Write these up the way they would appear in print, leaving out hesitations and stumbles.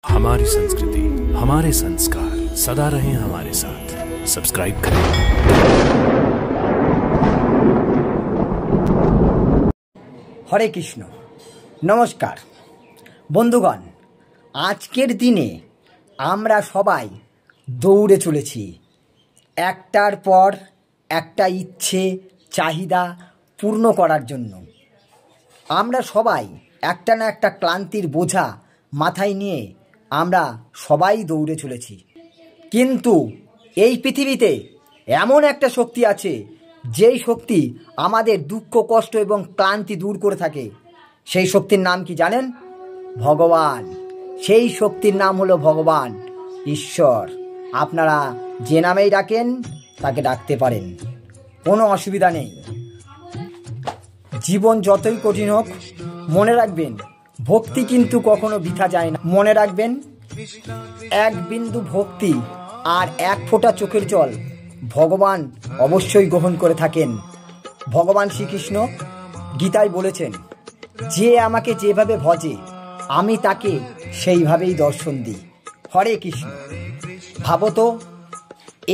हमारी संस्कृति, हमारे संस्कार सदा रहें हमारे साथ। सब्सक्राइब करें। हरे कृष्ण। नमस्कार बंधुगण, आजकेर दिने आमरा सबाई दौड़े चलेছি एकटार पर एकटा इच्छे चाहिदा पूर्ण करार जन्य। आमरा सबाई एकटा ना एकटा क्लांतिर बोझा माथाय निये आमरा सबाई दौड़े चलेছি, किन्तु এই পৃথিবীতে এমন একটা শক্তি আছে যেই শক্তি আমাদের দুঃখ কষ্ট এবং ক্লান্তি দূর করে থাকে। সেই শক্তির নাম কি জানেন? ভগবান। সেই শক্তির নাম হলো ভগবান, ঈশ্বর। আপনারা যে নামেই ডাকেন তাকে ডাকতে পারেন, কোনো অসুবিধা নেই। জীবন যতই কঠিন হোক মনে রাখবেন ভক্তি কিন্তু কখনো বৃথা যায় না। মনে রাখবেন এক বিন্দু ভক্তি আর এক ফোঁটা চোখের জল ভগবান অবশ্যই গ্রহণ করে থাকেন। ভগবান শ্রীকৃষ্ণ গীতায় বলেছেন, যে আমাকে যেভাবে ভজে আমি তাকে সেইভাবেই দর্শন দিই। হরে কৃষ্ণ। ভাবো তো,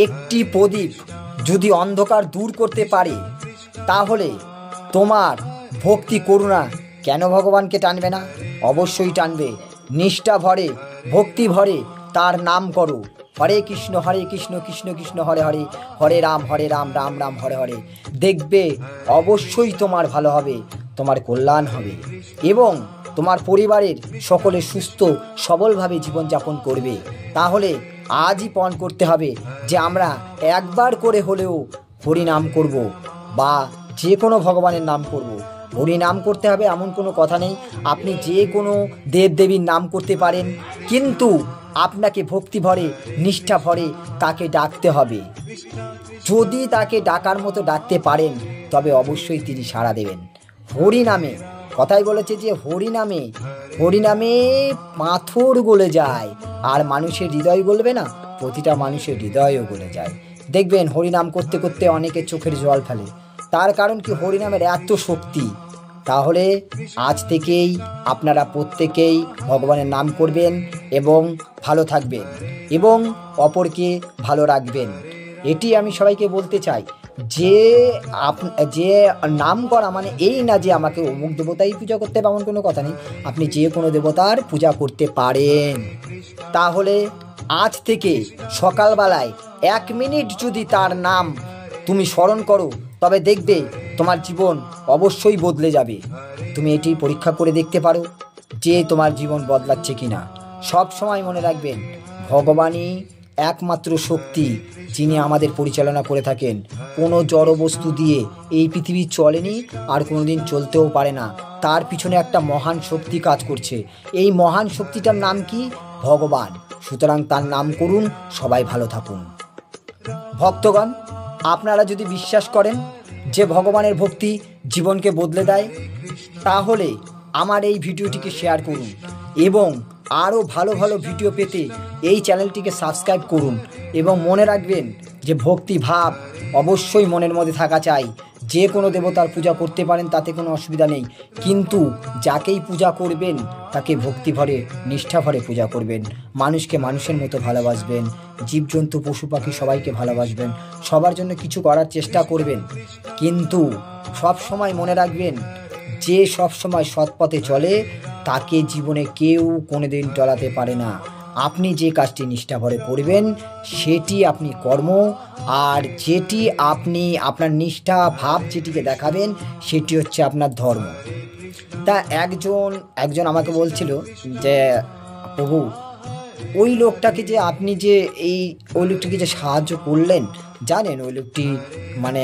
একটি প্রদীপ যদি অন্ধকার দূর করতে পারে তাহলে তোমার ভক্তি করুণা কেন ভগবানকে টানবে না? অবশ্যই টানবে। নিষ্ঠা ভরে ভক্তি ভরে তার নাম করো। হরে কৃষ্ণ কৃষ্ণ কৃষ্ণ হরে হরে, হরে রাম রাম রাম হরে হরে। দেখবে অবশ্যই তোমার ভালো হবে, তোমার কল্যাণ হবে এবং তোমার পরিবারের সকলে সুস্থ সবলভাবে জীবনযাপন করবে। তাহলে আজই পণ করতে হবে যে আমরা একবার করে হলেও হরি নাম করব বা যে কোনো ভগবানের নাম করব। হরি নাম করতে হবে এমন কোনো কথা নেই। আপনি যে কোনো দেবদেবীর নাম করতে পারেন, কিন্তু আপনাকে ভক্তি ভরে নিষ্ঠা ভরে তাকে ডাকতে হবে। যদি তাকে ডাকার মতো ডাকতে পারেন তবে অবশ্যই তিনি সাড়া দেবেন। হরি নামে কথাই বলেছে যে হরি নামে পাথর গলে যায়, আর মানুষের হৃদয় গলবে না? প্রতিটা মানুষের হৃদয়ও গলে যায়। দেখবেন হরি নাম করতে করতে অনেকের চোখের জল ফেলে, তার কারণ কি? হরি নামের এত শক্তি। তাহলে আজ থেকেই আপনারা প্রত্যেকেই ভগবানের নাম করবেন এবং ভালো থাকবেন এবং অপরকে ভালো রাখবেন। এটি আমি সবাইকে বলতে চাই যে যে নাম করা মানে এই না যে আমাকে অমুক দেবতাই পূজা করতে হবে এমন কোনো কথা নেই। আপনি যে কোনো দেবতার পূজা করতে পারেন। তাহলে আজ থেকে সকালবেলায় 1 মিনিট যদি তার নাম তুমি স্মরণ করো তবে দেখবে তোমার জীবন অবশ্যই বদলে যাবে। তুমি এটি পরীক্ষা করে দেখতে পারো যে তোমার জীবন বদলাচ্ছে কিনা। সব সময় মনে রাখবেন ভগবানই একমাত্র শক্তি যিনি আমাদের পরিচালনা করে থাকেন। কোনো জড় বস্তু দিয়ে এই পৃথিবী চলেনি আর কোনোদিন চলতেও পারে না। তার পিছনে একটা মহান শক্তি কাজ করছে। এই মহান শক্তিটার নাম কি? ভগবান। সুতরাং তার নাম করুন, সবাই ভালো থাকুন। ভক্তগণ, আপনারা যদি বিশ্বাস করেন যে ভগবানের ভক্তি জীবনকে বদলে দেয় তাহলে আমার এই ভিডিওটিকে শেয়ার করুন এবং আরও ভালো ভালো ভিডিও পেতে এই চ্যানেলটিকে সাবস্ক্রাইব করুন। এবং মনে রাখবেন যে ভক্তি ভাব অবশ্যই মনের মধ্যে থাকা চাই। যে কোনো দেবতার পূজা করতে পারেন, তাতে কোনো অসুবিধা নেই, কিন্তু যাকেই পূজা করবেন তাকে ভক্তি ভরে নিষ্ঠা ভরে পূজা করবেন। মানুষকে মানুষের মতো ভালোবাসবেন, জীবজন্তু পশু পাখি সবাইকে ভালোবাসবেন, সবার জন্য কিছু করার চেষ্টা করবেন। কিন্তু সব সময় মনে রাখবেন যে সব সময় সৎ পথে চলে তাকে জীবনে কেউ কোনোদিন টলাতে পারে না। আপনি যে কাজটি নিষ্ঠা ভরে করবেন সেটি আপনি কর্ম, আর যেটি আপনি আপনার নিষ্ঠা ভাব যেটিকে দেখাবেন সেটি হচ্ছে আপনার ধর্ম। তা একজন আমাকে বলছিল যে প্রভু, ওই লোকটাকে যে আপনি যে ওই লোকটাকে যে সাহায্য করলেন, জানেন ওই লোকটি মানে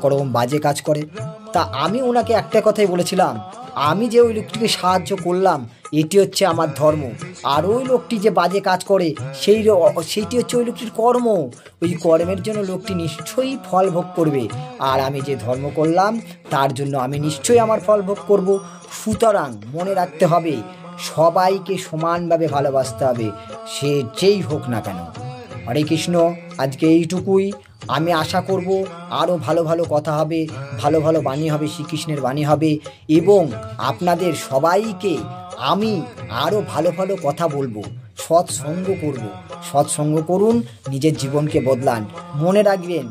কোরকম বাজে কাজ করে। তা আমি ওনাকে একটা কথাই বলেছিলাম, আমি যে ওই লোকটিকে সাহায্য করলাম এটি হচ্ছে আমার ধর্ম, আর ওই লোকটি যে বাজে কাজ করে সেইটি হচ্ছে ওই লোকটির কর্ম। ওই কর্মের জন্য লোকটি নিশ্চয়ই ফল ভোগ করবে, আর আমি যে ধর্ম করলাম তার জন্য আমি নিশ্চয়ই আমার ফল ভোগ করব। সুতরাং মনে রাখতে হবে সবাইকে সমানভাবে ভালোবাসতে হবে, সে যেই হোক না কেন। হরে কৃষ্ণ। আজকে এইটুকুই। আমি আশা করব আরও ভালো ভালো কথা হবে, ভালো ভালো বাণী হবে, শ্রীকৃষ্ণের বাণী হবে এবং আপনাদের সবাইকে আমি আরও ভালো ভালো কথা বলবো। সৎসঙ্গ করব। সৎসঙ্গ করুন, নিজের জীবনকে বদলান। মনে রাখবেন,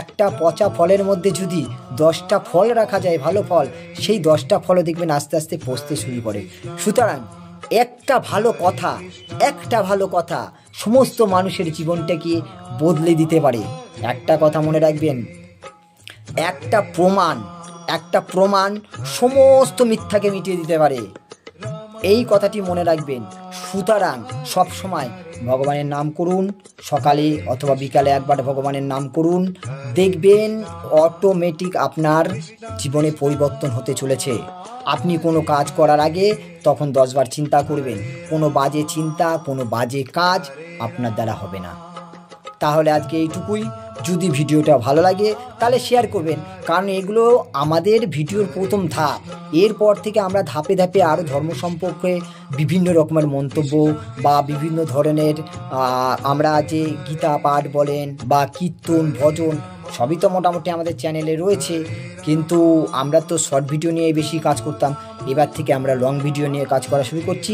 একটা পচা ফলের মধ্যে যদি 10টা ফল রাখা যায়, ভালো ফল, সেই 10টা ফলও দেখবেন আস্তে আস্তে পচতে শুরু করে। সুতরাং একটা ভালো কথা সমস্ত মানুষের জীবনটাকে বদলে দিতে পারে। একটা কথা মনে রাখবেন, একটা প্রমাণ সমস্ত মিথ্যাকে মিটিয়ে দিতে পারে। এই কথাটি মনে রাখবেন। সুতরাং সবসময় ভগবানের নাম করুন, সকালে অথবা বিকালে একবার ভগবানের নাম করুন, দেখবেন অটোমেটিক আপনার জীবনে পরিবর্তন হতে চলেছে। আপনি কোনো কাজ করার আগে তখন 10 বার চিন্তা করবেন। কোনো বাজে চিন্তা, কোনো বাজে কাজ আপনার দ্বারা হবে না। তাহলে আজকে এইটুকুই। যদি ভিডিওটা ভালো লাগে তাহলে শেয়ার করবেন, কারণ এগুলো আমাদের ভিডিওর প্রথম ধাপ। এরপর থেকে আমরা ধাপে ধাপে আরও ধর্ম সম্পর্কে বিভিন্ন রকমের মন্তব্য বা বিভিন্ন ধরনের আমরা যে গীতা পাঠ বলেন বা কীর্তন ভজন সবই তো মোটামুটি আমাদের চ্যানেলে রয়েছে, কিন্তু আমরা তো শর্ট ভিডিও নিয়ে বেশি কাজ করতাম। এবার থেকে আমরা লং ভিডিও নিয়ে কাজ করা শুরু করছি,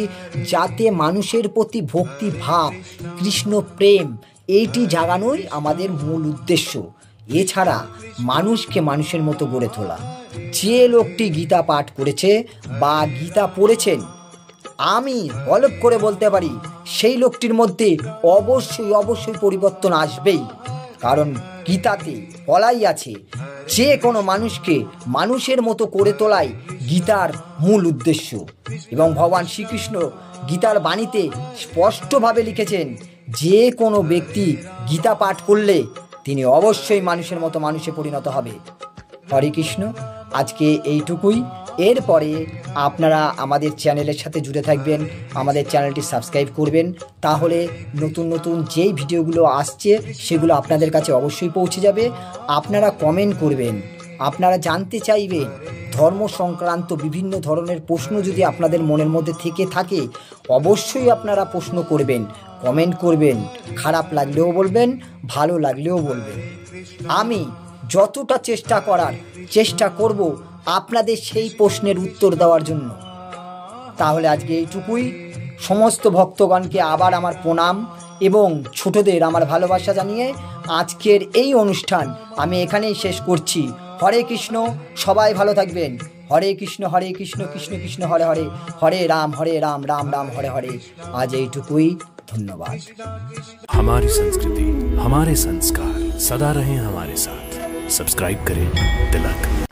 যাতে মানুষের প্রতি ভক্তি ভাব, কৃষ্ণ প্রেম এইটি জাগানোই আমাদের মূল উদ্দেশ্য। এছাড়া মানুষকে মানুষের মতো গড়ে তোলা। যে লোকটি গীতা পাঠ করেছে বা গীতা পড়েছেন, আমি হলফ করে বলতে পারি সেই লোকটির মধ্যে অবশ্যই পরিবর্তন আসবেই। কারণ গীতাতে বলাই আছে, যে কোনো মানুষকে মানুষের মতো করে তোলাই গীতার মূল উদ্দেশ্য। এবং ভগবান শ্রীকৃষ্ণ গীতার বাণীতে স্পষ্টভাবে লিখেছেন, যে কোনো ব্যক্তি গীতা পাঠ করলে তিনি অবশ্যই মানুষের মতো মানুষে পরিণত হবে। হরে কৃষ্ণ। আজকে এইটুকুই। এরপরে আপনারা আমাদের চ্যানেলের সাথে জুড়ে থাকবেন, আমাদের চ্যানেলটি সাবস্ক্রাইব করবেন, তাহলে নতুন যেই ভিডিওগুলো আসছে সেগুলো আপনাদের কাছে অবশ্যই পৌঁছে যাবে। আপনারা কমেন্ট করবেন, আপনারা জানতে চাইবেন ধর্ম সংক্রান্ত বিভিন্ন ধরনের প্রশ্ন যদি আপনাদের মনের মধ্যে থেকে থাকে, অবশ্যই আপনারা প্রশ্ন করবেন, কমেন্ট করবেন। খারাপ লাগলেও বলবেন, ভালো লাগলেও বলবেন। আমি যতটা চেষ্টা করব আপনাদের সেই প্রশ্নের উত্তর দেওয়ার জন্য। তাহলে আজকে এইটুকুই। সমস্ত ভক্তগণকে আবার আমার প্রণাম এবং ছোটদের আমার ভালোবাসা জানিয়ে আজকের এই অনুষ্ঠান আমি এখানেই শেষ করছি। হরে কৃষ্ণ। সবাই ভালো থাকবেন। হরে কৃষ্ণ কৃষ্ণ কৃষ্ণ হরে হরে, হরে রাম রাম রাম হরে হরে। আজ এইটুকুই। धन्यवाद। हमारी संस्कृति, हमारे संस्कार सदा रहें हमारे साथ। सब्सक्राइब करें तिलक।